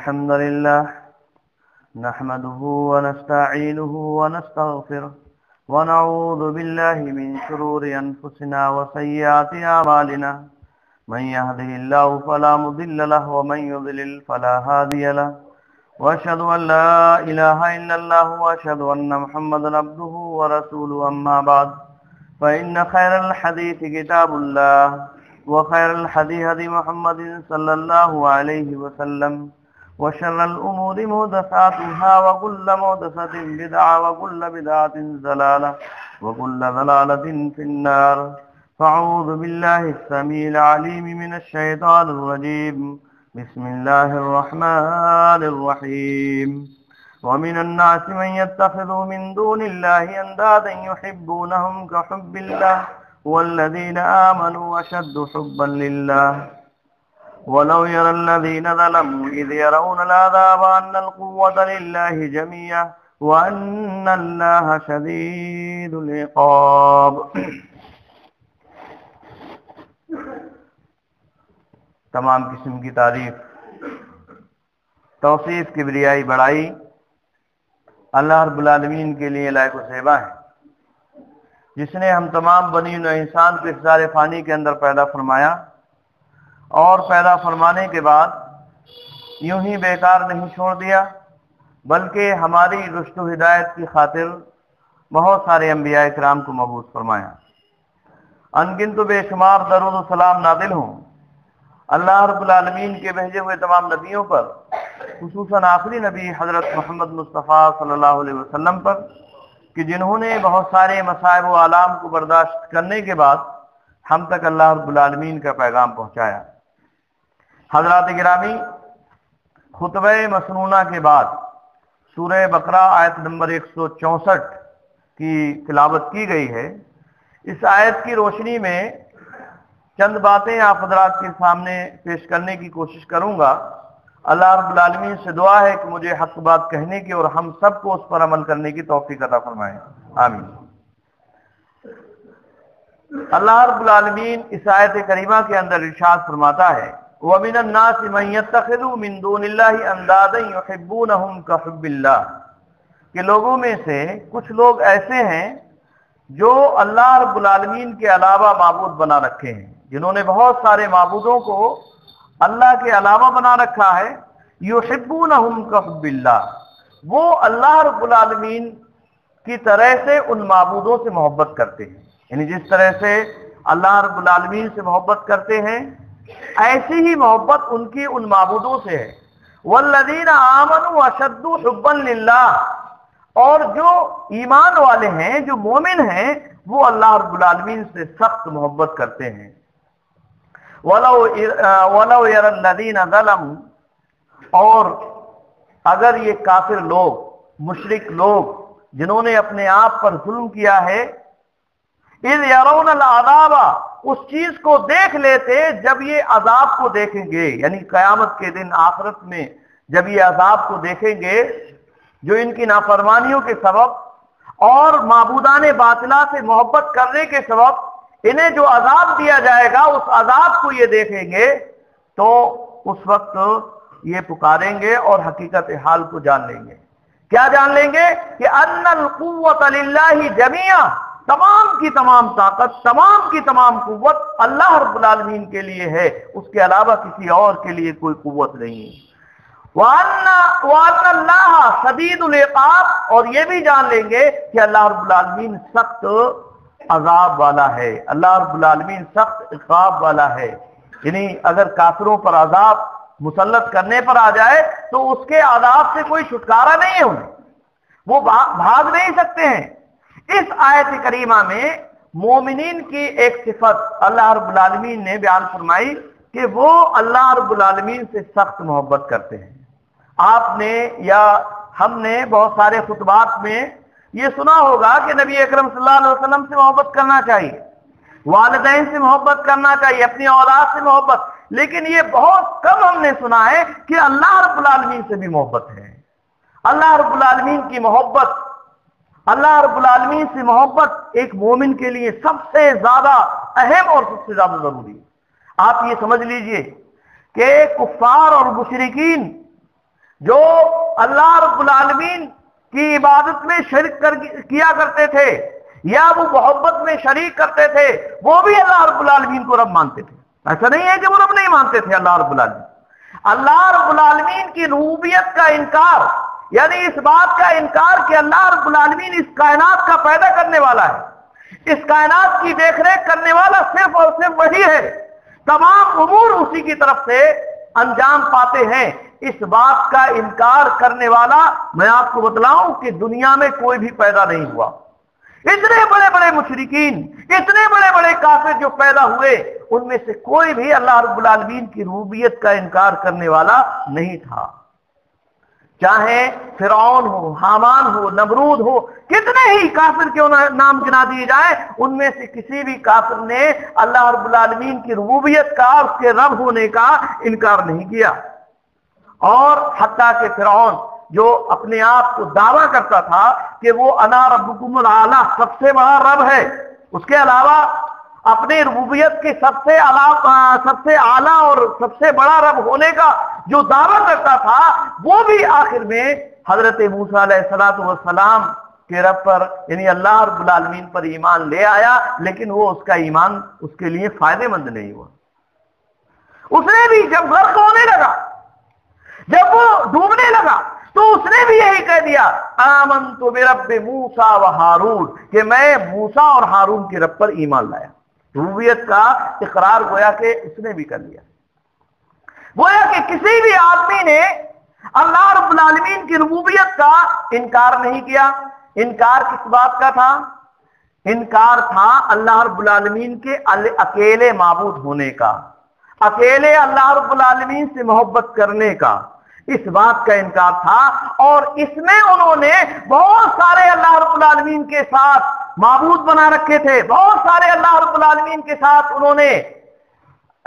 الحمد لله نحمده ونستعينه ونستغفره ونعوذ بالله من شرور أنفسنا وسيئات أعمالنا من يهده الله فلا مضل له ومن يضلل فلا هادي له وأشهد أن لا إله إلا الله وأشهد أن محمدا عبده ورسوله أما بعد فإن خير الحديث كتاب الله وخير الحديث هدي محمد صلى الله عليه وسلم وشر الأمور محدثاتها وكل محدثة بدعة وكل بدعة ضلالة وكل ضلالة في النار فأعوذ بالله السميع العليم من الشيطان الرجيم بسم الله الرحمن الرحيم ومن الناس من يتخذ من دون الله أندادا يحبونهم كحب الله والذين آمنوا أشد حبا لله ولو يرى الذين ظلموا إذ يرون العذاب أن القوة لله جميعا وأن الله شديد العقاب. تمام قسم کی تعریف، توصیف، کبریائی، بڑائی اللہ رب العالمین کے لیے لائق و زیبا ہے، جس نے ہم تمام بنی نوع انسان کو احضار فانی کے اندر پیدا فرمایا اور پیدا فرمانے کے بعد یوں ہی بیکار نہیں چھوڑ دیا، بلکہ ہماری رشد و ہدایت کی خاطر بہت سارے انبیاء کرام کو مبعوث فرمایا. انگنت و بے شمار درود و سلام نازل ہوں اللہ رب العالمین کے بھیجے ہوئے تمام نبیوں پر، خصوصاً آخری نبی حضرت محمد مصطفیٰ صلی اللہ علیہ وسلم پر، کہ جنہوں نے بہت سارے مصائب و آلام کو برداشت کرنے کے بعد ہم تک اللہ رب العالمین کا پیغام پہنچایا. حضرات گرامی، خطبہ مسنونہ کے بعد سورہ بقرہ آیت نمبر 164 کی تلاوت کی گئی ہے. اس آیت کی روشنی میں چند باتیں آپ حضرات کے سامنے پیش کرنے کی کوشش کروں گا. اللہ رب العالمین سے دعا ہے کہ مجھے حق بات کہنے کی اور ہم سب کو اس پر عمل کرنے کی توفیق عطا فرمائے، آمین. اللہ رب العالمین اس آیت کریمہ کے اندر ارشاد فرماتا ہے وَمِنَ النَّاسِ مَن يَتَّخِذُ مِن دُونِ اللَّهِ أَندَادًا يُحِبُّونَهُمْ كَحُبِّ اللَّهِ، کہ لوگوں میں سے کچھ لوگ ایسے ہیں جو اللہ رب العالمین کے علاوہ معبود بنا رکھے ہیں، جنہوں نے بہت سارے معبودوں کو اللہ کے علاوہ بنا رکھا ہے. یحبونہم کحب اللہ، وہ اللہ رب العالمین کی طرح سے ان معبودوں سے محبت کرتے ہیں، یعنی جس طرح سے اللہ رب العالمین سے محبت کرتے ہیں ایسی ہی محبت ان کی ان معبودوں سے ہے. والذین آمنوا اشد حبا للہ، اور جو ایمان والے ہیں، جو مومن ہیں، وہ اللہ رب العالمین سے سخت محبت کرتے ہیں. وَلَوْ يَرَى الَّذِينَ ظَلَمُوا، اور اگر یہ کافر لوگ، مشرک لوگ جنہوں نے اپنے آپ پر ظلم کیا ہے، اِذْ يَرَوْنَ الْعَذَابَ، اس چیز کو دیکھ لیتے جب یہ عذاب کو دیکھیں گے، یعنی قیامت کے دن آخرت میں جب یہ عذاب کو دیکھیں گے جو ان کی نافرمانیوں کے سبب اور معبودان باطلہ سے محبت کرنے کے سبب انہیں جو عذاب دیا جائے گا، اس عذاب کو یہ دیکھیں گے تو اس وقت یہ پکاریں گے اور حقیقت حال کو جان لیں گے. کیا جان لیں گے؟ کہ ان القوۃ للہ جمیعا، تمام کی تمام طاقت، تمام کی تمام قوت اللہ رب العالمین کے لیے ہے، اس کے علاوہ کسی اور کے لیے کوئی قوت نہیں. وَأَنَّ اللَّهَ شَدِيدُ الْعِقَابِ، اور یہ بھی جان لیں گے کہ اللہ رب العالمین سخت عذاب والا ہے، اللہ رب العالمین سخت عقاب والا ہے. یعنی اگر کافروں پر عذاب مسلط کرنے پر آ جائے تو اس کے عذاب سے کوئی چھٹکارا نہیں ہے، انہیں وہ بھاگ نہیں سکتے ہیں. اس آیت کریمہ میں مومنین کی ایک صفت اللہ رب العالمین نے بیان فرمائی کہ وہ اللہ رب العالمین سے سخت محبت کرتے ہیں. آپ نے یا ہم نے بہت سارے خطبات میں یہ سنا ہوگا کہ نبی اکرم صلی اللہ علیہ وسلم سے محبت کرنا چاہیے، والدین سے محبت کرنا چاہیے، اپنی اولاد سے محبت، لیکن یہ بہت کم ہم نے سنا ہے کہ اللہ رب العالمین سے بھی محبت ہے. اللہ رب العالمین کی محبت، اللہ رب العالمین سے محبت ایک مومن کے لیے سب سے زیادہ اہم اور سب سے زیادہ ضروری ہے. آپ یہ سمجھ لیجئے کہ کفار اور مشرکین جو اللہ رب العالمین کی عبادت میں شرک کیا کرتے تھے یا وہ محبت میں شریک کرتے تھے، وہ بھی اللہ رب العالمین کو رب مانتے تھے۔ ایسا نہیں ہے کہ وہ رب نہیں مانتے تھے اللہ رب العالمین۔ اللہ رب العالمین کی ربوبیت کا انکار، یعنی اس بات کا انکار کہ اللہ رب العالمین اس کائنات کا پیدا کرنے والا ہے، اس کائنات کی دیکھ ریکھ کرنے والا صرف اور صرف وہی ہے، تمام امور اسی کی طرف سے انجام پاتے ہیں، اس بات کا انکار کرنے والا میں آپ کو بتلاؤں کہ دنیا میں کوئی بھی پیدا نہیں ہوا۔ اتنے بڑے بڑے مشرکین، اتنے بڑے بڑے کافر جو پیدا ہوئے، ان میں سے کوئی بھی اللہ رب العالمین کی ربوبیت کا انکار کرنے والا نہیں تھا۔ چاہے فرعون ہو، حامان ہو، نمرود ہو، کتنے ہی کافر کے نام گنا دیے جائیں، ان میں سے کسی بھی کافر نے اللہ رب العالمین کی ربوبیت کا، اس کے رب ہونے کا انکار نہیں کیا۔ اور حتیٰ کہ فرعون جو اپنے آپ کو دعویٰ کرتا تھا کہ وہ انا ربکم الاعلی، سب سے بڑا رب ہے، اس کے علاوہ اپنے ربوبیت کے سب سے اعلیٰ اور سب سے بڑا رب ہونے کا جو دعویٰ کرتا تھا، وہ بھی آخر میں حضرت موسیٰ علیہ السلام کے رب پر یعنی اللہ رب العالمین پر ایمان لے آیا، لیکن وہ اس کا ایمان اس کے لیے فائدہ مند نہیں ہوا۔ اس نے بھی جب غرق ہونے لگا، جب وہ ڈوبنے لگا، تو اس نے بھی یہی کہہ دیا آمنت برب موسیٰ و ہارون، کہ میں موسیٰ اور ہارون کے رب پر ایمان لایا۔ ربوبیت کا اقرار گویا کہ اس نے بھی کر لیا۔ گویا کہ کسی بھی آدمی نے اللہ رب العالمین کی ربوبیت کا انکار نہیں کیا۔ انکار کس بات کا تھا؟ انکار تھا اللہ رب العالمین کے اکیلے معبود ہونے کا، اکیلے اللہ رب العالمین سے محبت کرنے کا، اس بات کا انکار تھا۔ اور اس میں انہوں نے بہت سارے اللہ رب العالمین کے ساتھ معبود بنا رکھے تھے، بہت سارے اللہ رب العالمین کے ساتھ انہوں نے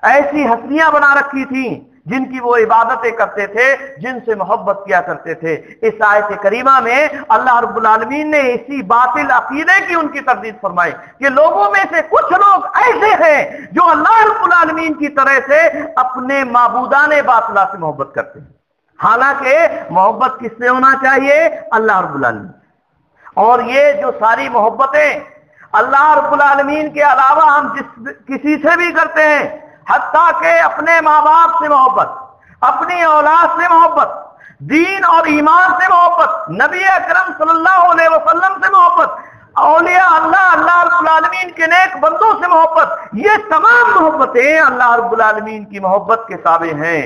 ایسی ہستیاں بنا رکھی تھیں جن کی وہ عبادتیں کرتے تھے، جن سے محبت کیا کرتے تھے۔ اس آیت کریمہ میں اللہ رب العالمین نے اسی باطل عقیدے کی ان کی تردید فرمائی کہ لوگوں میں سے کچھ لوگ ایسے ہیں جو اللہ رب العالمین کی طرح سے اپنے معبودان باطلہ سے محبت کرتے ہیں، حالانکہ محبت کس سے ہونا چاہیے؟ اللہ رب العالمین۔ اور یہ جو ساری محبتیں اللہ رب العالمین کے علاوہ ہم کسی سے بھی کرتے ہیں، حتیٰ کہ اپنے ماں باپ سے محبت، اپنی اولاد سے محبت، دین اور ایمان سے محبت، نبی اکرم صلی اللہ علیہ وسلم سے محبت، اولیاء اللہ رب العالمین کے نیک بندوں سے محبت، یہ تمام محبتیں اللہ رب العالمین کی محبت کے تابع ہیں۔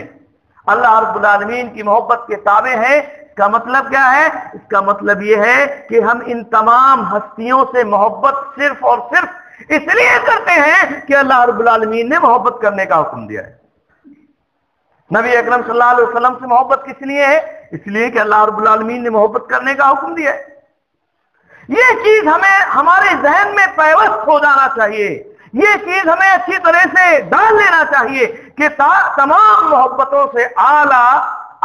اللہ رب العالمین کی محبت کے تابع ہیں۔ اس کا مطلب کیا ہے؟ اس کا مطلب یہ ہے کہ ہم ان تمام ہستیوں سے محبت صرف اور صرف اس لیے کرتے ہیں کہ اللہ رب العالمین نے محبت کرنے کا حکم دیا ہے۔ نبی اکرم صلی اللہ علیہ وسلم سے محبت کس لیے ہے؟ اس لیے کہ اللہ رب العالمین نے محبت کرنے کا حکم دیا ہے۔ یہ چیز ہمیں ہمارے ذہن میں پیوست ہو جانا چاہیے، یہ چیز ہمیں اچھی طرح سے ڈال لینا چاہیے کہ تمام محبتوں سے اعلیٰ،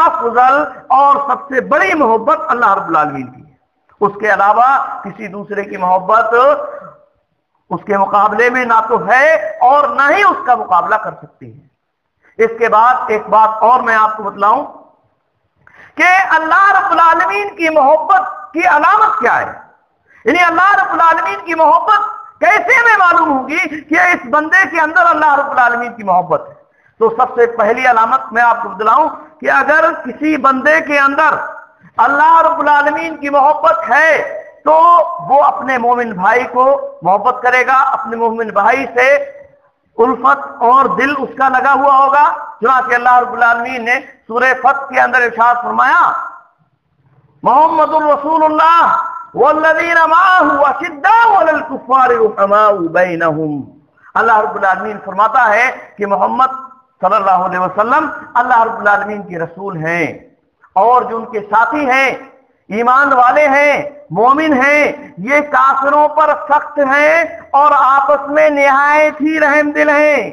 افضل اور سب سے بڑی محبت اللہ رب العالمین کی ہے۔ اس کے علاوہ کسی دوسرے کی محبت اس کے مقابلے میں نہ تو ہے اور نہ ہی اس کا مقابلہ کر سکتی ہے۔ اس کے بعد ایک بات اور میں آپ کو بتلاؤں کہ اللہ رب العالمین کی محبت کی علامت کیا ہے، یعنی اللہ رب العالمین کی محبت کیسے ہمیں معلوم ہوگی کہ اس بندے کے اندر اللہ رب العالمین کی محبت ہے؟ تو سب سے پہلی علامت میں آپ کو بتلاؤں کہ اگر کسی بندے کے اندر اللہ رب العالمین کی محبت ہے تو وہ اپنے مومن بھائی کو محبت کرے گا، اپنے مومن بھائی سے الفت اور دل اس کا لگا ہوا ہوگا، چنانچہ اللہ رب العالمین نے سورہ فتح کے اندر ارشاد فرمایا محمد الرسول اللہ والذین معہ اشداء علی الکفار رحماء بینہم۔ اللہ رب العالمین فرماتا ہے کہ محمد صلی اللہ علیہ وسلم اللہ رب العالمین کے رسول ہیں، اور جو ان کے ساتھی ہیں، ایمان والے ہیں، مومن ہیں، یہ کافروں پر سخت ہیں اور آپس میں نہایت ہی رحم دل ہیں،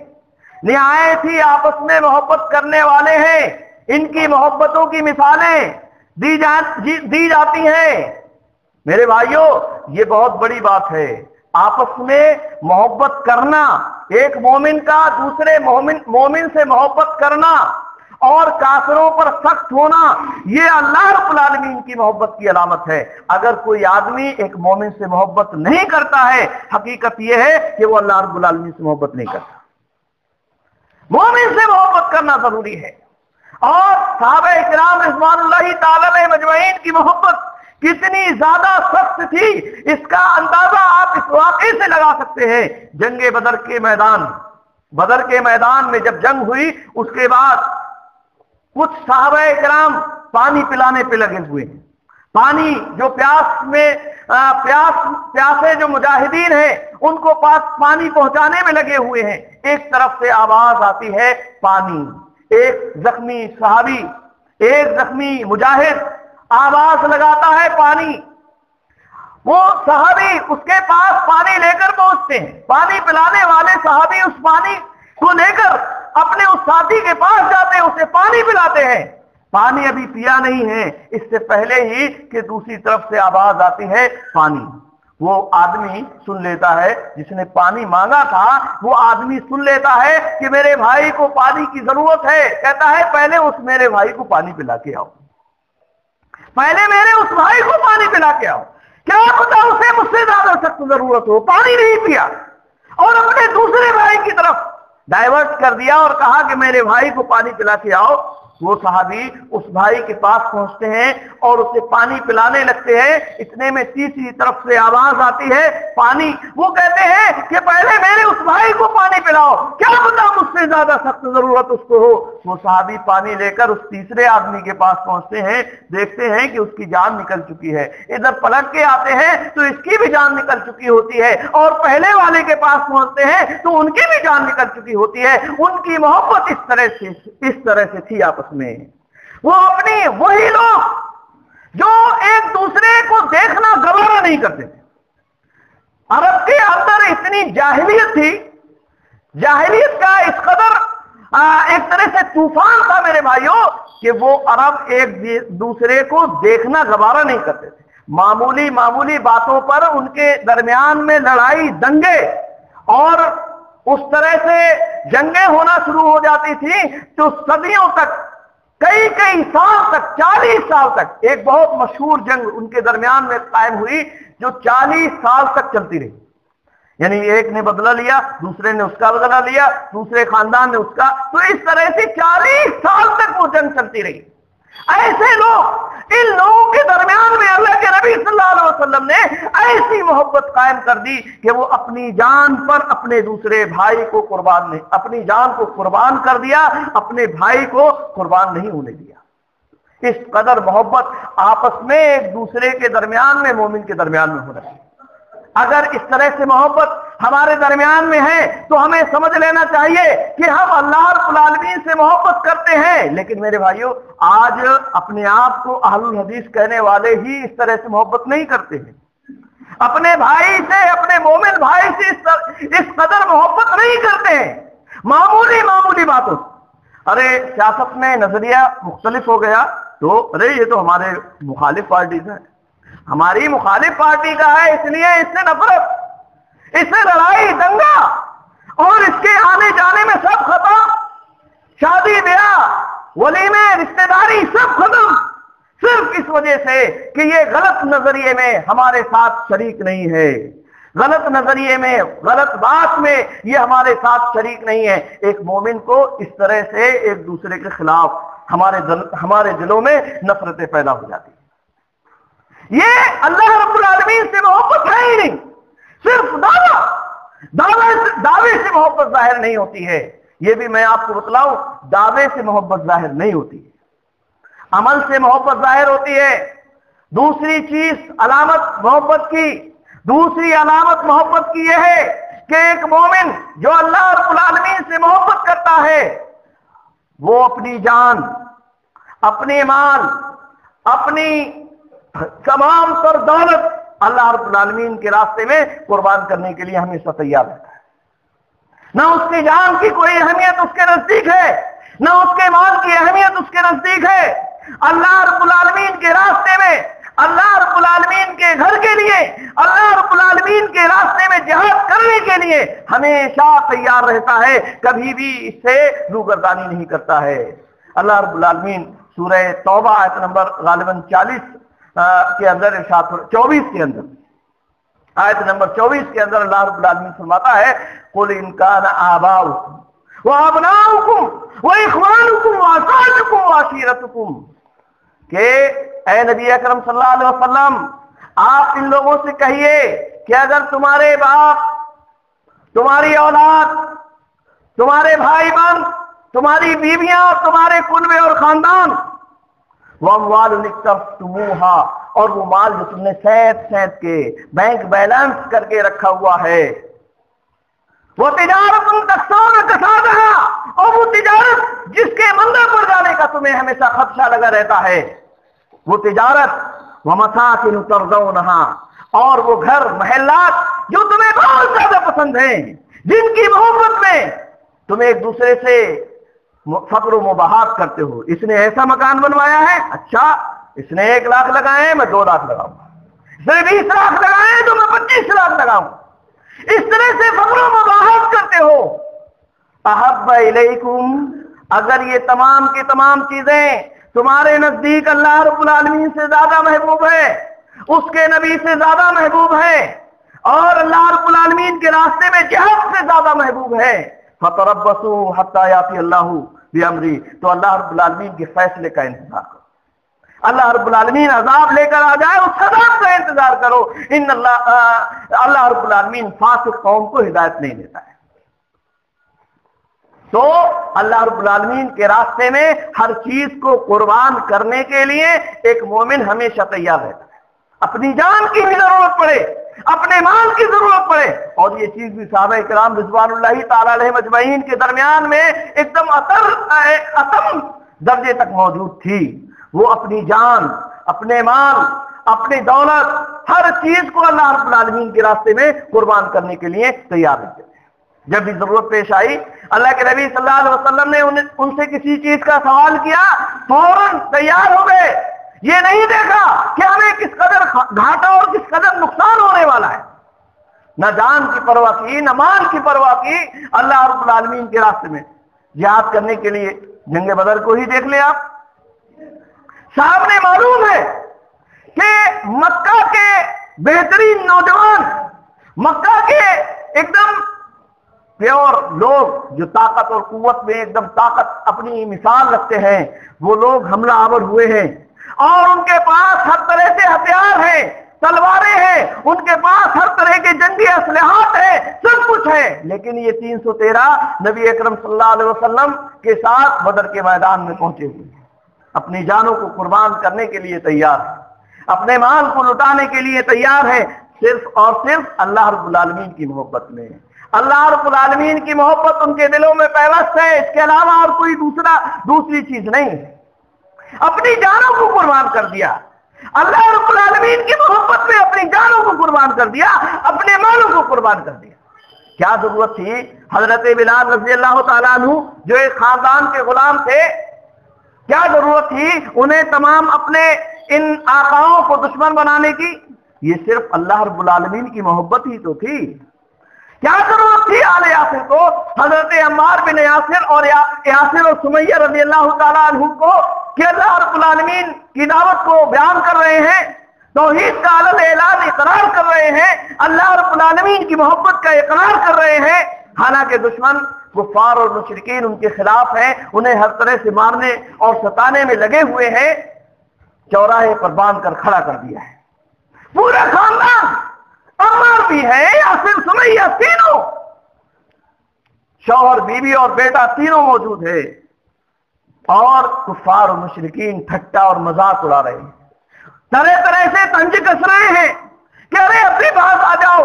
نہایت ہی آپس میں محبت کرنے والے ہیں۔ ان کی محبتوں کی مثالیں دی جاتی ہیں۔ میرے بھائیوں، یہ بہت بڑی بات ہے، آپس میں محبت کرنا، ایک مومن کا دوسرے مومن سے محبت کرنا، اور کافروں پر سخت ہونا یہ اللہ رب العالمین کی محبت کی علامت ہے۔ اگر کوئی آدمی ایک مومن سے محبت نہیں کرتا ہے، حقیقت یہ ہے کہ وہ اللہ رب العالمین سے محبت نہیں کرتا۔ مومن سے محبت کرنا ضروری ہے۔ اور صحابہ کرام رضوان اللہ تعالی علیہ مجمعین کی محبت کتنی زیادہ سخت تھی، اس کا اندازہ آپ اس واقعے سے لگا سکتے ہیں۔ جنگ بدر کے میدان میں جب جنگ ہوئی، اس کے بعد کچھ صحابہ کرام پانی پلانے پہ لگے ہوئے ہیں۔ پانی جو پیاسے جو مجاہدین ہیں ان کو پانی پہنچانے میں لگے ہوئے ہیں۔ ایک طرف سے آواز آتی ہے پانی، ایک زخمی صحابی، ایک زخمی مجاہد آواز لگاتا ہے پانی۔ وہ صحابی اس کے پاس پانی لے کر پہنچتے ہیں، پانی پلانے والے صحابی اس پانی کو لے کر اپنے اس ساتھی کے پاس جاتے ہیں، اسے پانی پلاتے ہیں۔ پانی ابھی پیا نہیں ہے، اس سے پہلے ہی کہ دوسری طرف سے آواز آتی ہے پانی۔ وہ آدمی سن لیتا ہے، جس نے پانی مانگا تھا وہ آدمی سن لیتا ہے کہ میرے بھائی کو پانی کی ضرورت ہے۔ کہتا ہے پہلے اس میرے بھائی کو پانی پلا کے آؤ، پہلے میرے اس بھائی کو پانی پلا کے آؤ۔ کیا پتا اسے مجھ سے زیادہ سخت ضرورت ہو، پانی نہیں پیا اور اپنے دوسرے بھائی کی طرف ڈائیورٹ کر دیا اور کہا کہ میرے بھائی کو پانی پلا کے آؤ۔ وہ صحابی اس بھائی کے پاس پہنچتے ہیں اور اسے پانی پلانے لگتے ہیں۔ اتنے میں تیسری طرف سے آواز آتی ہے پانی۔ وہ کہتے ہیں کہ پہلے میرے اس بھائی کو پانی پلاؤ، کیا پتا مجھ سے زیادہ سخت ضرورت اس کو ہو۔ وہ صحابی پانی لے کر اس تیسرے آدمی کے پاس پہنچتے ہیں، دیکھتے ہیں کہ اس کی جان نکل چکی ہے۔ ادھر پلٹ کے آتے ہیں تو اس کی بھی جان نکل چکی ہوتی ہے، اور پہلے والے کے پاس پہنچتے ہیں تو ان کی بھی جان نکل چکی ہوتی ہے۔ ان کی محبت اس طرح سے تھی آپس میں۔ وہ اپنی وہی لوگ جو ایک دوسرے کو دیکھنا گوارا نہیں کرتے تھے۔ عرب کے اندر اتنی جاہلیت تھی، جاہلیت کا اس قدر ایک طرح سے طوفان تھا میرے بھائیوں کہ وہ عرب ایک دوسرے کو دیکھنا گوارا نہیں کرتے تھے۔ معمولی باتوں پر ان کے درمیان میں لڑائی دنگے اور اس طرح سے جنگیں ہونا شروع ہو جاتی تھی تو صدیوں تک، کئی سال تک، 40 سال تک ایک بہت مشہور جنگ ان کے درمیان میں قائم ہوئی جو 40 سال تک چلتی رہی۔ یعنی ایک نے بدلہ لیا، دوسرے نے اس کا بدلہ لیا، دوسرے خاندان نے اس کا، تو اس طرح سے 40 سال تک وہ جنگ چلتی رہی۔ ایسے لوگ، ان لوگوں کے درمیان میں اللہ کے نبی صلی اللہ علیہ وسلم نے ایسی محبت قائم کر دی کہ وہ اپنی جان پر اپنے دوسرے بھائی کو قربان نہیں، اپنی جان کو قربان کر دیا، اپنے بھائی کو قربان نہیں ہونے دیا۔ اس قدر محبت آپس میں ایک دوسرے کے درمیان میں، مومن کے درمیان میں ہونا چاہیے۔ اگر اس طرح سے محبت ہمارے درمیان میں ہے تو ہمیں سمجھ لینا چاہیے کہ ہم اللہ رب العالمین سے محبت کرتے ہیں۔ لیکن میرے بھائیوں، آج اپنے آپ کو اہل الحدیث کہنے والے ہی اس طرح سے محبت نہیں کرتے ہیں۔ اپنے بھائی سے، اپنے مومن بھائی سے اس قدر محبت نہیں کرتے ہیں، معمولی باتوں سے۔ ارے سیاست میں نظریہ مختلف ہو گیا تو ارے یہ تو ہمارے مخالف پارٹیز ہیں، ہماری مخالف پارٹی کا ہے اس لیے اس سے نفرت، اس سے لڑائی دنگا اور اس کے آنے جانے میں سب ختم، شادی بیاہ ولیمے رشتہ داری سب ختم، صرف اس وجہ سے کہ یہ غلط نظریے میں ہمارے ساتھ شریک نہیں ہے، غلط نظریے میں، غلط بات میں یہ ہمارے ساتھ شریک نہیں ہے۔ ایک مومن کو اس طرح سے ایک دوسرے کے خلاف ہمارے دلوں میں نفرتیں پیدا ہو جاتی ہیں۔ یہ اللہ رب العالمین سے محبت ہے ہی نہیں، صرف دعوے سے محبت ظاہر نہیں ہوتی ہے۔ یہ بھی میں آپ کو بتلاؤں، دعوے سے محبت ظاہر نہیں ہوتی ہے، عمل سے محبت ظاہر ہوتی ہے۔ دوسری چیز، علامت محبت کی، دوسری علامت محبت کی یہ ہے کہ ایک مومن جو اللہ رب العالمین سے محبت کرتا ہے وہ اپنی جان، اپنے مال، اپنی تمام تر دولت اللہ رب العالمین کے راستے میں قربان کرنے کے لیے ہمیشہ تیار رہتا ہے۔ نہ اس کی جان کی کوئی اہمیت اس کے نزدیک ہے، نہ اس کے مال کی اہمیت اس کے نزدیک ہے۔ اللہ رب العالمین کے راستے میں، اللہ رب العالمین کے گھر کے لیے، اللہ رب العالمین کے راستے میں جہاد کرنے کے لیے ہمیشہ تیار رہتا ہے، کبھی بھی اس سے روگردانی نہیں کرتا ہے۔ اللہ رب العالمین سورہ توبہ آیت نمبر غالباً 40 کے اندر ارشاد 24 کے اندر آیت نمبر 24 کے اندر اللہ رب العالمین فرماتا ہے قل ان کان آباؤکم وابناؤکم واخوانکم وازواجکم وعشیرتکم، کہ اے نبی اکرم صلی اللہ علیہ وسلم آپ ان لوگوں سے کہیے کہ اگر تمہارے باپ، تمہاری اولاد، تمہارے بھائی بہن، تمہاری بیویاں اور تمہارے کنبے اور خاندان، وَأَمْوَالٌ اقْتَرَفْتُمُوهَا، اور وہ مال جو تم نے سید کے بینک بیلنس کر کے رکھا ہوا ہے، وہ تجارت تخشون کسادها، اور وہ تجارت جس کے مندا پڑ جانے کا تمہیں ہمیشہ خدشہ لگا رہتا ہے، وہ تجارت وَمَسَاكِنُ تَرْضَوْنَهَا، اور وہ گھر محلات جو تمہیں بہت زیادہ پسند ہیں، جن کی محبت میں تم ایک دوسرے سے فقر و مباحات کرتے ہو، اس نے ایسا مکان بنوایا ہے، اچھا اس نے 1 لاکھ لگائے ہیں میں 2 لاکھ لگاؤں، اس نے 20 لاکھ لگائے ہیں تو میں 25 لاکھ لگاؤں، اس طرح سے فقر و مباحات کرتے ہو۔ احب الیکم، اگر یہ تمام کی تمام چیزیں تمہارے نزدیک اللہ رب العالمین سے زیادہ محبوب ہے، اس کے نبی سے زیادہ محبوب ہے، اور اللہ رب العالمین کے راستے میں جہاد سے زیادہ محبوب ہے، فَتَرَبَّصُوا حَتَّى يَأْتِيَ اللَّهُ بِأَمْرِهِ، تو اللہ رب العالمین کے فیصلے کا انتظار کرو، اللہ رب العالمین عذاب لے کر آ جائے اس عذاب کا انتظار کرو، اللہ رب العالمین فاسق قوم کو ہدایت نہیں دیتا ہے۔ تو اللہ رب العالمین کے راستے میں ہر چیز کو قربان کرنے کے لیے ایک مومن ہمیشہ تیار رہتا ہے، اپنی جان کی بھی ضرورت پڑے، اپنے مال کی ضرورت پڑے، اور یہ چیز بھی صحابہ کرام رضوان اللہ تعالی علیہم اجمعین کے درمیان میں ایک دم اتم درجے تک موجود تھی، وہ اپنی جان، اپنے مال، اپنی دولت، ہر چیز کو اللہ رب العالمین کے راستے میں قربان کرنے کے لیے تیار رہتے تھے۔ جب بھی ضرورت پیش آئی اللہ کے نبی صلی اللہ علیہ وسلم نے ان سے کسی چیز کا سوال کیا، فوراً تیار ہو گئے، یہ نہیں دیکھا کہ ہمیں کس قدر گھاٹا اور کس قدر نقصان ہونے والا ہے، نہ جان کی پرواہ کی، نہ مال کی پرواہ کی، اللہ رب العالمین کے راستے میں جہاد کرنے کے لیے۔ جنگ بدر کو ہی دیکھ لیں آپ، صاحب نے معلوم ہے کہ مکہ کے بہترین نوجوان، مکہ کے ایک دم پیور لوگ جو طاقت اور قوت میں ایک دم طاقت اپنی مثال رکھتے ہیں، وہ لوگ حملہ آور ہوئے ہیں، اور ان کے پاس ہر طرح سے ہتھیار ہیں، تلواریں ہیں، ان کے پاس ہر طرح کے جنگی اسلحات ہیں، سب کچھ ہے، لیکن یہ 313 نبی اکرم صلی اللہ علیہ وسلم کے ساتھ بدر کے میدان میں پہنچے ہوئے ہیں، اپنی جانوں کو قربان کرنے کے لیے تیار ہے، اپنے مال کو لٹانے کے لیے تیار ہے، صرف اور صرف اللہ رب العالمین کی محبت میں۔ اللہ رب العالمین کی محبت ان کے دلوں میں پیوست ہے، اس کے علاوہ اور کوئی دوسری چیز نہیں ہے، اپنی جانوں کو قربان کر دیا، اللہ رب العالمین کی محبت میں اپنی جانوں کو قربان کر دیا، اپنے مالوں کو قربان کر دیا۔ کیا ضرورت تھی حضرت بلال رضی اللہ تعالیٰ عنہ جو ایک خاندان کے غلام تھے، کیا ضرورت تھی انہیں تمام اپنے ان آقاؤں کو دشمن بنانے کی؟ یہ صرف اللہ رب العالمین کی محبت ہی تو تھی۔ کیا ضرورت تھی آل یاسر کو، حضرت عمار بن یاسر اور یاسر اور سمیہ رضی اللہ تعالیٰ عنہ کو، کہ اللہ رب العالمین کی دعوت کو بیان کر رہے ہیں، توحید کا علل اعلان اقرار کر رہے ہیں، اللہ رب العالمین کی محبت کا اقرار کر رہے ہیں، حالانکہ دشمن کفار اور مشرکین ان کے خلاف ہیں، انہیں ہر طرح سے مارنے اور ستانے میں لگے ہوئے ہیں، چوراہے پر باندھ کر کھڑا کر دیا ہے پورا خاندان، عمار بھی ہے، یاسر، سمیہ، تینوں، شوہر، بیوی اور بیٹا تینوں موجود ہے، اور کفار اور مشرکین ٹھٹا اور مذاق اڑا رہے ہیں، طرح طرح سے طنز کس رہے ہیں کہ ارے اب بھی باز آ جاؤ،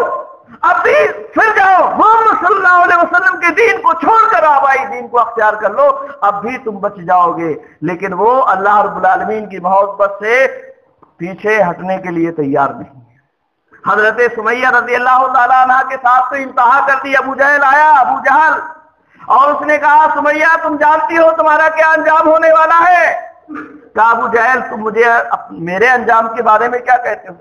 اب بھی پھر جاؤ، محمد صلی اللہ علیہ وسلم کے دین کو چھوڑ کر آبائی دین کو اختیار کر لو، اب بھی تم بچ جاؤ گے، لیکن وہ اللہ رب العالمین کی محبت سے پیچھے ہٹنے کے لیے تیار نہیں۔ حضرت سمیہ رضی اللہ تعالیٰ عنہ کے ساتھ تو انتہا کر دی، ابو جہل آیا، ابو جہل، اور اس نے کہا سمیہ تم جانتی ہو تمہارا کیا انجام ہونے والا ہے؟ کہا ابو جہل تم مجھے میرے انجام کے بارے میں کیا کہتے ہو؟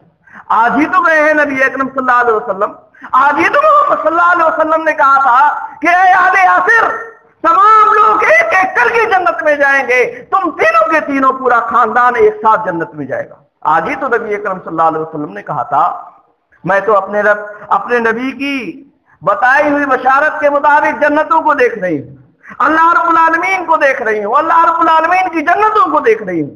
آج ہی تو گئے ہیں نبی اکرم صلی اللہ علیہ وسلم، آج ہی تو محمد صلی اللہ علیہ وسلم نے کہا تھا کہ اے آل یاسر تمام لوگ ایک ایک کر کے جنت میں جائیں گے، تم تینوں کے تینوں پورا خاندان ایک ساتھ جنت میں جائے گا۔ آج ہی تو نبی اکرم صلی اللہ علیہ وسلم نے کہا تھا، میں تو اپنے نبی کی بتائی ہوئی بشارت کے مطابق جنتوں کو دیکھ رہی ہوں، اللہ رب العالمین کو دیکھ رہی ہوں، اللہ رب العالمین کی جنتوں کو دیکھ رہی ہوں،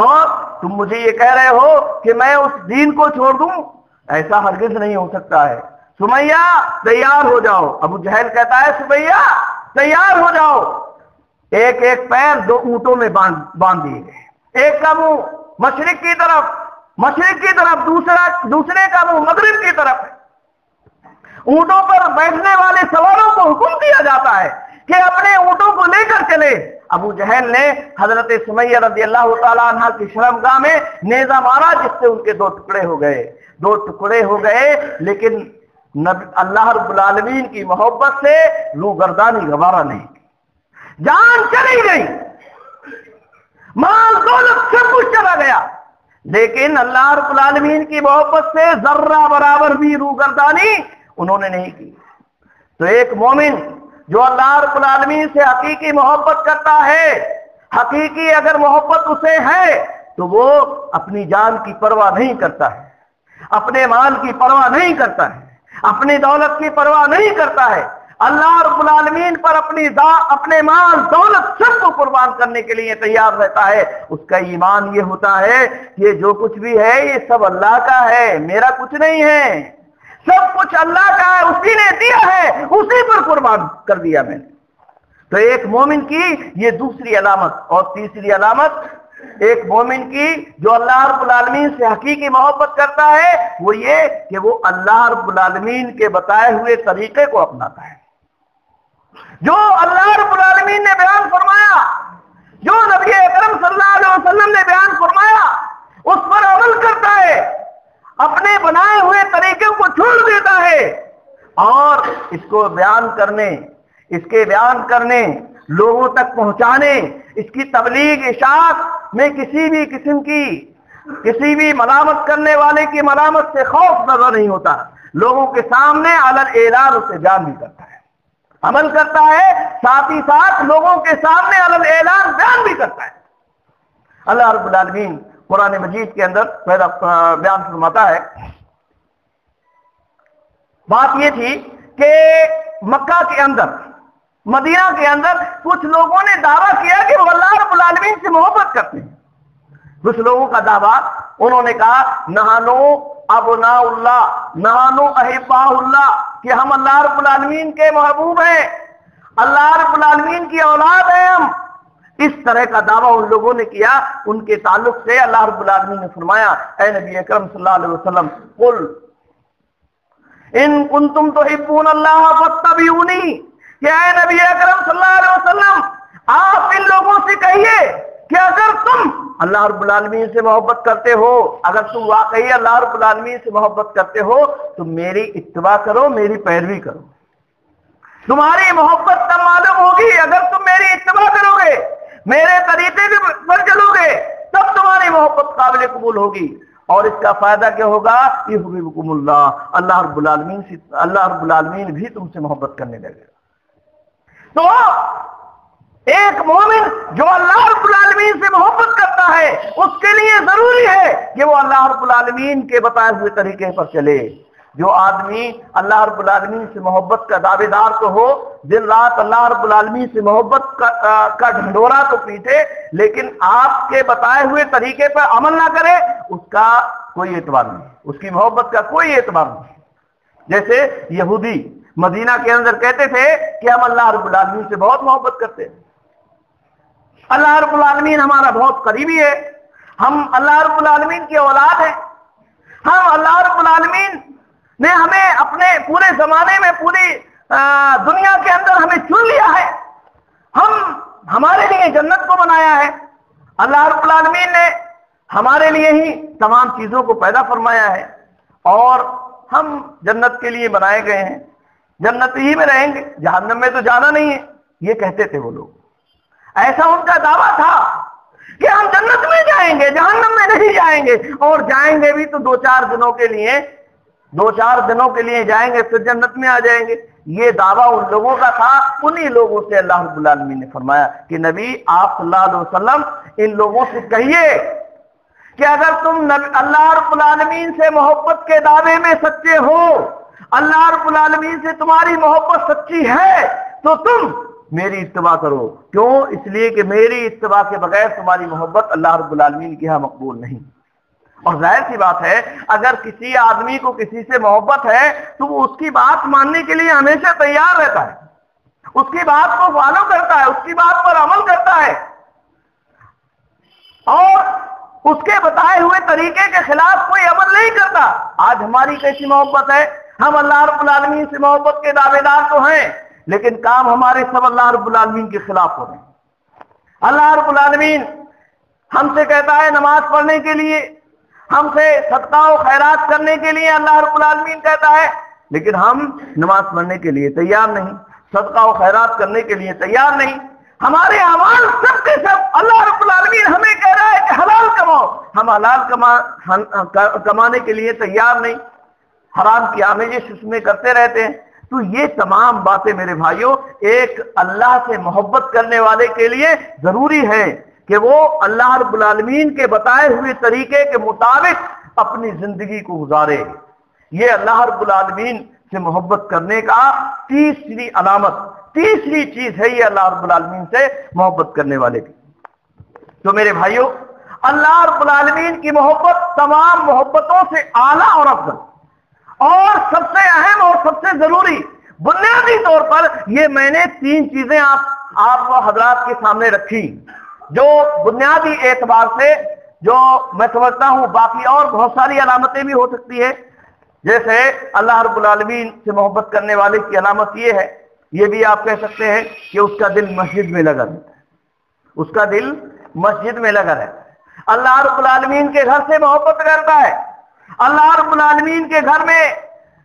اور تم مجھے یہ کہہ رہے ہو کہ میں اس دین کو چھوڑ دوں؟ ایسا ہرگز نہیں ہو سکتا ہے۔ سمیہ تیار ہو جاؤ، ابو جہل کہتا ہے سمیہ تیار ہو جاؤ۔ ایک ایک پیر دو اونٹوں میں باندھ دیے گئے، ایک کا منہ مشرق کی طرف، دوسرے کا منہ مغرب کی طرف ہے۔ اونٹوں پر بیٹھنے والے سواروں کو حکم دیا جاتا ہے کہ اپنے اونٹوں کو لے کر چلے۔ ابو جہل نے حضرت سمیہ رضی اللہ تعالیٰ عنہ کی شرمگاہ میں نیزہ مارا، جس سے ان کے دو ٹکڑے ہو گئے، لیکن اللہ رب العالمین کی محبت سے روگردانی گوارا نہیں کی، جان چلی گئی، مال دولت سب کچھ چلا گیا، لیکن اللہ رب العالمین کی محبت سے ذرہ برابر بھی روگردانی انہوں نے نہیں کی۔ تو ایک مومن جو اللہ رب العالمین سے حقیقی محبت کرتا ہے، حقیقی اگر محبت اسے ہے تو وہ اپنی جان کی پرواہ نہیں کرتا ہے، اپنے مال کی پرواہ نہیں کرتا ہے، اپنی دولت کی پرواہ نہیں کرتا ہے، اللہ رب العالمین پر اپنے مال دولت سب کو قربان کرنے کے لیے تیار رہتا ہے۔ اس کا ایمان یہ ہوتا ہے کہ جو کچھ بھی ہے یہ سب اللہ کا ہے، میرا کچھ نہیں ہے، سب کچھ اللہ کا ہے، اسی نے دیا ہے، اسی پر قربان کر دیا میں نے۔ تو ایک مومن کی یہ دوسری علامت، اور تیسری علامت ایک مومن کی جو اللہ رب العالمین سے حقیقی محبت کرتا ہے وہ یہ کہ وہ اللہ رب العالمین کے بتائے ہوئے طریقے کو اپناتا ہے۔ جو اللہ رب العالمین نے بیان فرمایا، جو نبی اکرم صلی اللہ علیہ وسلم نے بیان فرمایا، اس پر عمل کرتا ہے، اپنے بنائے ہوئے طریقے کو چھوڑ دیتا ہے، اور اس کو بیان کرنے لوگوں تک پہنچانے، اس کی تبلیغ اشاعت میں کسی بھی ملامت کرنے والے کی ملامت سے خوف نظر نہیں ہوتا، لوگوں کے سامنے علی اعلان اسے بیان بھی کرتا ہے، عمل کرتا ہے، ساتھ ہی ساتھ لوگوں کے سامنے علی اعلان بیان بھی کرتا ہے۔ اللہ رب العالمین قرآن مجید کے اندر بیان فرماتا ہے، بات یہ تھی کہ مکہ کے اندر، مدینہ کے اندر کچھ لوگوں نے دعویٰ کیا کہ وہ اللہ رب العالمین سے محبت کرتے ہیں۔ کچھ لوگوں کا دعویٰ، انہوں نے کہا نحنو ابناء اللہ، نحنو احباء اللہ، کہ ہم اللہ رب العالمین کے محبوب ہیں، اللہ رب العالمین کی اولاد ہیں ہم۔ اس طرح کا دعویٰ ان لوگوں نے کیا۔ ان کے تعلق سے اللہ رب العالمین نے فرمایا، اے نبی اکرم صلی اللہ علیہ وسلم، قل ان کنتم تحبون اللہ فاتبعونی، کہ اے نبی اکرم صلی اللہ علیہ وسلم آپ ان لوگوں سے کہیے کہ اگر تم اللہ رب العالمین سے محبت کرتے ہو، اگر تم واقعی اللہ رب العالمین سے محبت کرتے ہو تو میری اتباع کرو، میری پیروی کرو۔ تمہاری محبت تب معلوم ہوگی اگر تم میری اتباع کرو گے، میرے طریقے پر چلو گے، تب تمہاری محبت قابل قبول ہوگی۔ اور اس کا فائدہ کیا ہوگا؟ یحببکم اللہ، اللہ رب العالمین بھی تم سے محبت کرنے لگے گا۔ تو ایک مومن جو اللہ رب العالمین سے محبت کرتا ہے، اس کے لیے ضروری ہے کہ وہ اللہ رب العالمین کے بتائے ہوئے طریقے پر چلے۔ جو آدمی اللہ رب العالمین سے محبت کا دعوے دار تو ہو، دن رات اللہ رب العالمین سے محبت کا ڈھنڈورا تو پیٹے، لیکن آپ کے بتائے ہوئے طریقے پر عمل نہ کرے، اس کا کوئی اعتبار نہیں، اس کی محبت کا کوئی اعتبار نہیں۔ جیسے یہودی مدینہ کے اندر کہتے تھے کہ ہم اللہ رب العالمین سے بہت محبت کرتے ہیں، اللہ رب العالمین ہمارا بہت قریبی ہے، ہم اللہ رب العالمین کی اولاد ہیں، ہم اللہ رب العالمین نے ہمیں اپنے پورے زمانے میں، پوری دنیا کے اندر ہمیں چن لیا ہے، ہمارے لیے جنت کو بنایا ہے، اللہ رب العالمین نے ہمارے لیے ہی تمام چیزوں کو پیدا فرمایا ہے، اور ہم جنت کے لیے بنائے گئے ہیں، جنت ہی میں رہیں گے، جہنم میں تو جانا نہیں ہے، یہ کہتے تھے وہ لوگ۔ ایسا ان کا دعویٰ تھا کہ ہم جنت میں جائیں گے، جہنم میں نہیں جائیں گے، اور جائیں گے بھی تو 2-4 دنوں کے لیے، 2-4 دنوں کے لیے جائیں گے پھر جنت میں آ جائیں گے. یہ دعویٰ ان لوگوں کا تھا. انہی لوگوں سے اللہ رب العالمین نے فرمایا کہ نبی آپ صلی اللہ علیہ وسلم ان لوگوں سے کہیے کہ اگر تم اللہ رب العالمین سے محبت کے دعوے میں سچے ہو، اللہ رب العالمین سے تمہاری محبت سچی ہے، تو تم میری اتباع کرو. کیوں؟ اس لیے کہ میری اتباع کے بغیر تمہاری محبت اللہ رب العالمین کے ہاں مقبول نہیں. اور ظاہر سی بات ہے اگر کسی آدمی کو کسی سے محبت ہے تو وہ اس کی بات ماننے کے لیے ہمیشہ تیار رہتا ہے، اس کی بات کو فالو کرتا ہے، اس کی بات پر عمل کرتا ہے، اور اس کے بتائے ہوئے طریقے کے خلاف کوئی عمل نہیں کرتا. آج ہماری کیسی محبت ہے؟ ہم اللہ رب العالمین سے محبت کے دعوے دار تو ہیں، لیکن کام ہمارے سب اللہ رب العالمین کے خلاف ہو رہے ہیں. اللہ رب العالمین ہم سے کہتا ہے نماز پڑھنے کے لیے، ہم سے صدقہ و خیرات کرنے کے لیے اللہ رب العالمین کہتا ہے، لیکن ہم نماز پڑھنے کے لیے تیار نہیں، صدقہ و خیرات کرنے کے لیے تیار نہیں. ہمارے اعمال سب کے سب اللہ رب العالمین ہمیں کہہ رہا ہے کہ حلال کماؤ، ہم حلال کمانے کے لیے تیار نہیں، حرام کی آمیزش اس میں کرتے رہتے ہیں. تو یہ تمام باتیں میرے بھائیوں ایک اللہ سے محبت کرنے والے کے لیے ضروری ہے کہ وہ اللہ رب العالمین کے بتائے ہوئے طریقے کے مطابق اپنی زندگی کو گزارے. یہ اللہ رب العالمین سے محبت کرنے کا تیسری علامت، تیسری چیز ہے یہ اللہ رب العالمین سے محبت کرنے والے کی. تو میرے بھائیوں اللہ رب العالمین کی محبت تمام محبتوں سے اعلیٰ اور افضل اور سب سے اہم اور سب سے ضروری بنیادی طور پر یہ میں نے 3 چیزیں آپ حضرات کے سامنے رکھی جو بنیادی اعتبار سے جو میں سمجھتا ہوں باقی اور بہت ساری علامتیں بھی ہو سکتی ہے. جیسے اللہ رب العالمین سے محبت کرنے والے کی علامت یہ ہے، یہ بھی آپ کہہ سکتے ہیں کہ اس کا دل مسجد میں لگا رہتا ہے، اس کا دل مسجد میں لگا رہتا ہے. اللہ رب العالمین کے گھر سے محبت کرتا ہے، اللہ رب العالمین کے گھر میں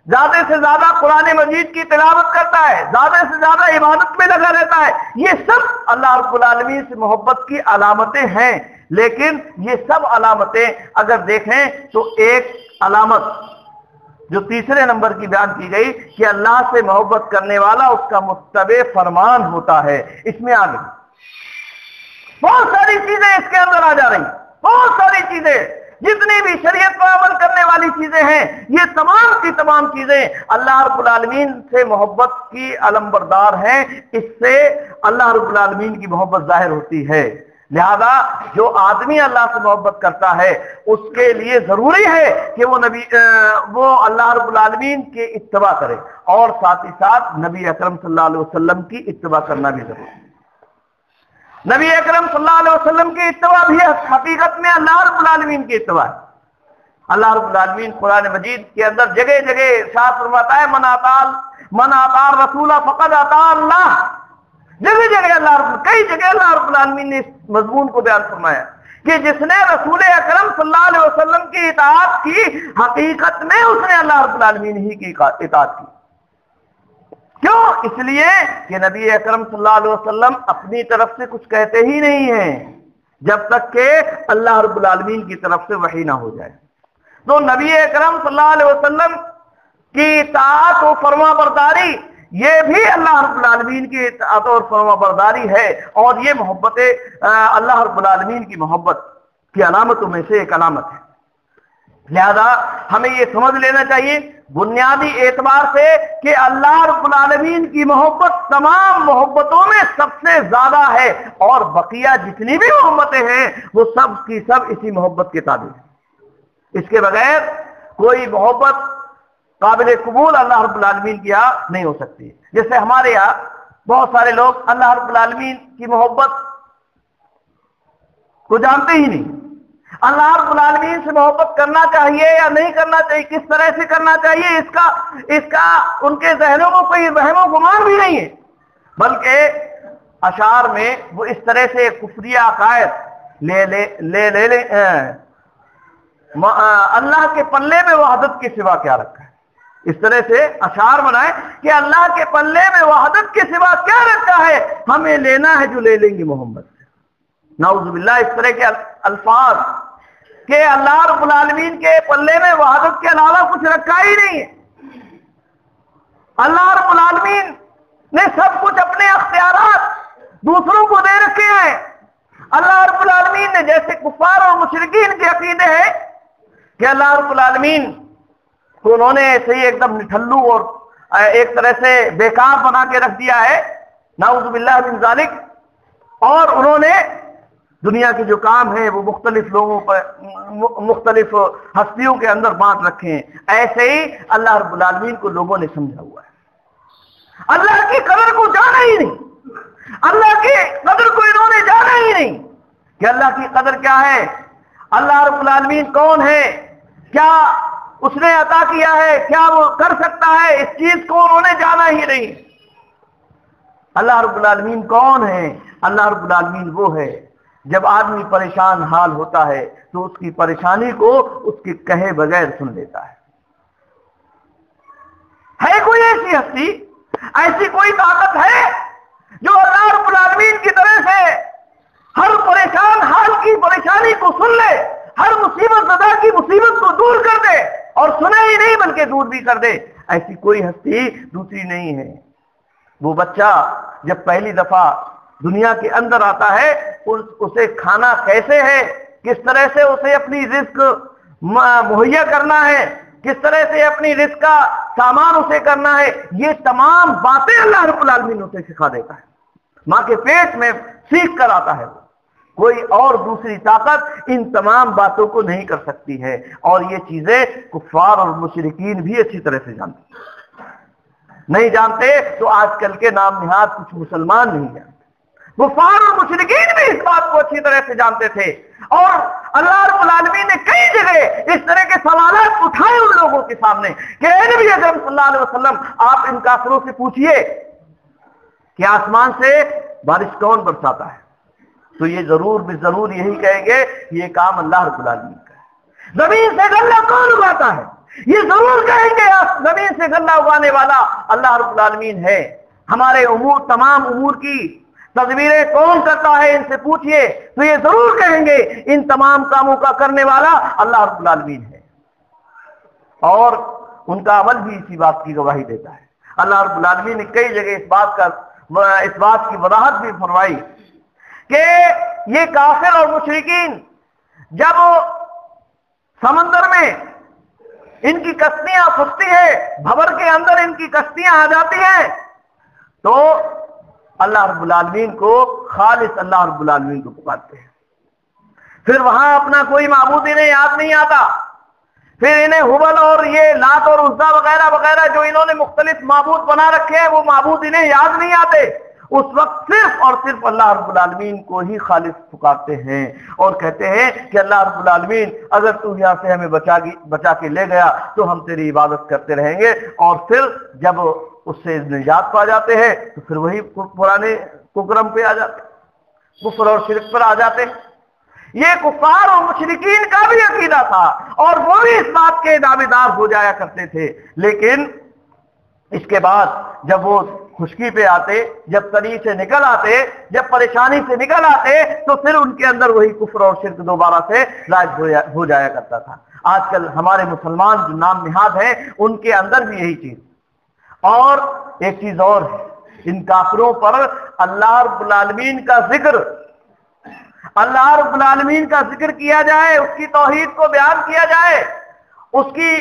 زیادہ سے زیادہ قرآن مجید کی تلاوت کرتا ہے، زیادہ سے زیادہ عبادت میں لگا رہتا ہے. یہ سب اللہ رب العالمین سے محبت کی علامتیں ہیں. لیکن یہ سب علامتیں اگر دیکھیں تو ایک علامت جو تیسرے نمبر کی بیان کی گئی کہ اللہ سے محبت کرنے والا اس کا متبع فرمان ہوتا ہے، اس میں آگے بہت ساری چیزیں اس کے اندر آ جا رہی ہیں. بہت ساری چیزیں جتنی بھی شریعت پر عمل کرنے والی چیزیں ہیں یہ تمام کی تمام چیزیں اللہ رب العالمین سے محبت کی علمبردار ہیں. اس سے اللہ رب العالمین کی محبت ظاہر ہوتی ہے. لہذا جو آدمی اللہ سے محبت کرتا ہے اس کے لیے ضروری ہے کہ وہ اللہ رب العالمین کی اتباع کرے اور ساتھ ہی ساتھ نبی اکرم صلی اللہ علیہ وسلم کی اتباع کرنا بھی ضروری ہے. نبی اکرم صلی اللہ علیہ وسلم کی اتباع بھی حقیقت میں اللہ رب العالمین کی اتباع ہے. اللہ رب العالمین قرآن مجید کے اندر جگہ جگہ ارشاد فرماتا ہے من اطاع الرسول فقد اطاع اللہ. جگہ جگہ کئی جگہ اللہ رب العالمین نے اس مضمون کو بیان فرمایا کہ جس نے رسول اکرم صلی اللہ علیہ وسلم کی اطاعت کی حقیقت میں اس نے اللہ رب العالمین ہی کی اطاعت کی. کیوں؟ اس لیے کہ نبی اکرم صلی اللہ علیہ وسلم اپنی طرف سے کچھ کہتے ہی نہیں ہیں جب تک کہ اللہ رب العالمین کی طرف سے وحی نہ ہو جائے. تو نبی اکرم صلی اللہ علیہ وسلم کی اطاعت و فرما برداری یہ بھی اللہ رب العالمین کی اطاعت اور فرما برداری ہے، اور یہ محبت اللہ رب العالمین کی محبت کی علامتوں میں سے ایک علامت ہے. لہذا ہمیں یہ سمجھ لینا چاہیے بنیادی اعتبار سے کہ اللہ رب العالمین کی محبت تمام محبتوں میں سب سے زیادہ ہے، اور بقیہ جتنی بھی محبتیں ہیں وہ سب کی سب اسی محبت کے تابع ہیں. اس کے بغیر کوئی محبت قابل قبول اللہ رب العالمین کی یہاں نہیں ہو سکتی. جیسے ہمارے یہاں بہت سارے لوگ اللہ رب العالمین کی محبت کو جانتے ہی نہیں. اللہ رب العالمین سے محبت کرنا چاہیے یا نہیں کرنا چاہیے، کس طرح سے کرنا چاہیے، اس کا ان کے ذہنوں کو کوئی وہم و گمان بھی نہیں ہے، بلکہ اشعار میں وہ اس طرح سے کفریہ عقائد لے اللہ کے پلے میں وحدت کے سوا کیا رکھا ہے، اس طرح سے اشعار بنائے کہ اللہ کے پلے میں وحدت کے سوا کیا رکھا ہے، ہمیں لینا ہے جو لے لیں گے محمد سے. نعوذ باللہ اس طرح کے الفاظ کہ اللہ رب العالمین کے پلے میں وحدت کے علاوہ کچھ رکھا ہی نہیں ہے. اللہ رب العالمین نے سب کچھ اپنے اختیارات دوسروں کو دے رکھے ہیں. اللہ رب العالمین نے جیسے کفار اور مشرکین کے عقیدے ہیں کہ اللہ رب العالمین تو انہوں نے ایسے ہی ایک دم نٹھلو اور ایک طرح سے بیکار بنا کے رکھ دیا ہے، نعوذ باللہ من ذالک، اور انہوں نے دنیا کے جو کام ہیں وہ مختلف لوگوں پر مختلف ہستیوں کے اندر بانٹ رکھے ہیں. ایسے ہی اللہ رب العالمین کو لوگوں نے سمجھا ہوا ہے. اللہ کی قدر کو جانا ہی نہیں، اللہ کی قدر کو انہوں نے جانا ہی نہیں کہ اللہ کی قدر کیا ہے، اللہ رب العالمین کون ہے، کیا اس نے عطا کیا ہے، کیا وہ کر سکتا ہے، اس چیز کو انہوں نے جانا ہی نہیں. اللہ رب العالمین کون ہے؟ اللہ رب العالمین وہ ہے جب آدمی پریشان حال ہوتا ہے تو اس کی پریشانی کو اس کے کہے بغیر سن لیتا ہے. ہے کوئی ایسی ہستی، ایسی کوئی طاقت ہے جو اللہ رب العالمین کی طرح سے ہر پریشان حال کی پریشانی کو سن لے، ہر مصیبت زدہ کی مصیبت کو دور کر دے، اور سنے ہی نہیں بلکہ دور بھی کر دے؟ ایسی کوئی ہستی دوسری نہیں ہے. وہ بچہ جب پہلی دفعہ دنیا کے اندر آتا ہے اسے کھانا کیسے ہے، کس طرح سے اسے اپنی رزق مہیا کرنا ہے، کس طرح سے اپنی رزق کا سامان اسے کرنا ہے، یہ تمام باتیں اللہ رب العالمین اسے سکھا دیتا ہے. ماں کے پیٹ میں سیکھ کر آتا ہے. کوئی اور دوسری طاقت ان تمام باتوں کو نہیں کر سکتی ہے. اور یہ چیزیں کفار اور مشرکین بھی اچھی طرح سے جانتے ہیں. نہیں جانتے تو آج کل کے نام نہاد کچھ مسلمان نہیں جانتے. کفار اور مشرکین بھی اس بات کو اچھی طرح سے جانتے تھے، اور اللہ رب العالمین نے کئی جگہ اس طرح کے سوالات اٹھائے ان لوگوں کے سامنے کہ اے نبی اکرم صلی اللہ علیہ وسلم، آپ ان کافروں سے پوچھئے کہ آسمان سے بارش کون برساتا ہے، تو یہ ضرور ضرور یہی کہیں گے یہ کام اللہ رب العالمین کا ہے. زمین سے غلہ کون اگاتا ہے، یہ ضرور کہیں گے زمین سے غلہ اگانے والا اللہ رب العالمین ہے. ہمارے امور، تمام امور کی تدبیریں کون کرتا ہے، ان سے پوچھئے، تو یہ ضرور کہیں گے ان تمام کاموں کا کرنے والا اللہ رب العالمین ہے. اور ان کا عمل بھی اسی بات کی گواہی دیتا ہے. اللہ رب العالمین نے کئی جگہ اس بات کی وضاحت بھی فرمائی کہ یہ کافر اور مشرکین جب سمندر میں ان کی کشتیاں پھنستی ہیں، بھور کے اندر ان کی کشتیاں آ جاتی ہیں، تو اللہ رب العالمین کو، خالص اللہ رب العالمین کو پکارتے ہیں. پھر وہاں اپنا کوئی معبود انہیں یاد نہیں آتا، پھر انہیں ہبل اور یہ لات اور عزا وغیرہ وغیرہ جو انہوں نے مختلف معبود بنا رکھے ہیں وہ معبود انہیں یاد نہیں آتے. اس وقت صرف اور صرف اللہ رب العالمین کو ہی خالص پکارتے ہیں اور کہتے ہیں کہ اللہ رب العالمین اگر تو یہاں سے ہمیں بچا کے لے گیا تو ہم تیری عبادت کرتے رہیں گے. اور پھر جب اس سے نجات پا جاتے ہیں تو پھر وہی پرانے ککرم پہ آ جاتے، کفر اور شرک پر آ جاتے. یہ کفار اور مشرکین کا بھی عقیدہ تھا اور وہ بھی اس بات کے دعویدار ہو جایا کرتے تھے. لیکن اس کے بعد جب وہ خشکی پہ آتے، جب تری سے نکل آتے، جب پریشانی سے نکل آتے، تو پھر ان کے اندر وہی کفر اور شرک دوبارہ سے رائج ہو جایا کرتا تھا. آج کل ہمارے مسلمان جو نام نہاد ہیں ان کے اندر بھی یہی چیز. اور ایک چیز اور ہے، ان کافروں پر اللہ رب العالمین کا ذکر، اللہ رب العالمین کا ذکر کیا جائے، اس کی توحید کو بیان کیا جائے، اس کی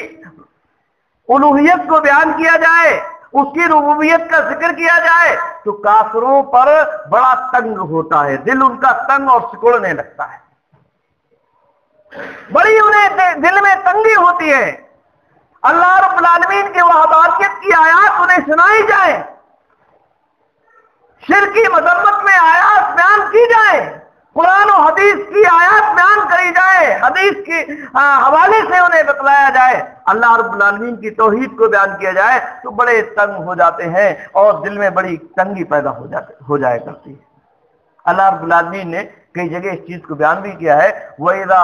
الوہیت کو بیان کیا جائے، اس کی ربوبیت کا ذکر کیا جائے، تو کافروں پر بڑا تنگ ہوتا ہے، دل ان کا تنگ اور سکڑنے لگتا ہے، بڑی انہیں دل میں تنگی ہوتی ہے. اللہ رب العالمین کی وحدانیت کی آیات انہیں سنائی جائیں، شرک کی مذمت میں آیات بیان کی جائیں، قرآن و حدیث کی آیات بیان کری جائے، حدیث کے حوالے سے انہیں بتلایا جائے، اللہ رب العالمین کی توحید کو بیان کیا جائے، تو بڑے تنگ ہو جاتے ہیں اور دل میں بڑی تنگی پیدا ہو جائے کرتی ہے. اللہ رب العالمین نے کئی جگہ اس چیز کو بیان بھی کیا ہے، وَإِذَا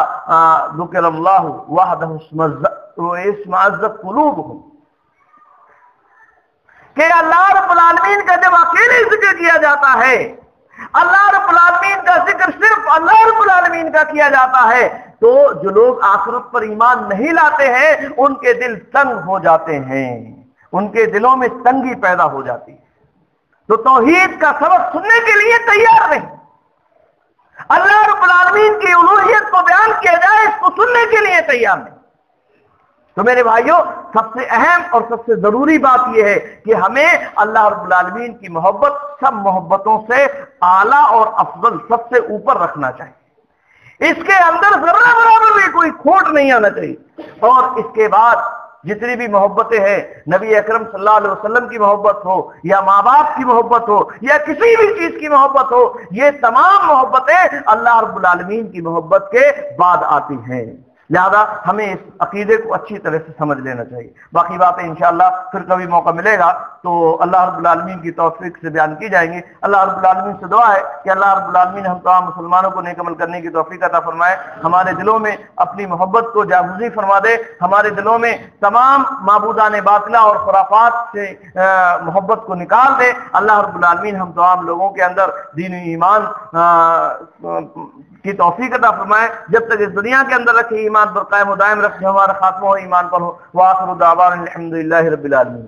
ذُكِرَ اللَّهُ وَحْدَهُ اسْمَعَزَّتْ قُلُوبُهُمْ، کہ اللہ رب العالمین کا جب اکیلے ذکر کیا جاتا ہے اللہ رب العالمین کا ذکر صرف اللہ رب العالمین کا کیا جاتا ہے تو جو لوگ آخرت پر ایمان نہیں لاتے ہیں ان کے دل تنگ ہو جاتے ہیں، ان کے دلوں میں تنگی پیدا ہو جاتی ہے، تو توحید کا سبق سننے کے لیے تیار نہیں، اللہ رب العالمین کی الوہیت کو بیان کیا جائے اس کو سننے کے لیے تیار نہیں۔ تو میرے بھائیوں، سب سے اہم اور سب سے ضروری بات یہ ہے کہ ہمیں اللہ رب العالمین کی محبت سب محبتوں سے اعلیٰ اور افضل، سب سے اوپر رکھنا چاہیے، اس کے اندر ذرہ برابر بھی کوئی کھوٹ نہیں آنا چاہیے۔ اور اس کے بعد جتنی بھی محبتیں ہیں، نبی اکرم صلی اللہ علیہ وسلم کی محبت ہو یا ماں باپ کی محبت ہو یا کسی بھی چیز کی محبت ہو، یہ تمام محبتیں اللہ رب العالمین کی محبت کے بعد آتی ہیں، لہذا ہمیں اس عقیدے کو اچھی طرح سے سمجھ لینا چاہیے۔ باقی باتیں انشاءاللہ پھر کبھی موقع ملے گا تو اللہ رب العالمین کی توفیق سے بیان کی جائیں گی۔ اللہ رب العالمین سے دعا ہے کہ اللہ رب العالمین ہم تمام مسلمانوں کو نیک عمل کرنے کی توفیق عطا فرمائے، ہمارے دلوں میں اپنی محبت کو جاگزی فرما دے، ہمارے دلوں میں تمام معبودان باطلہ اور خرافات سے محبت کو نکال دے۔ اللہ رب العالمین ہم تمام لوگوں کے اندر دین و ایمان کی توفیق عطا فرمائے، جب تک اس دنیا کے اندر رکھے ایمان پر قائم و دائم رکھے، ہمارا خاتمہ ہو ایمان پر ہو۔ وآخر دعوانا الحمدللہ رب العالمین۔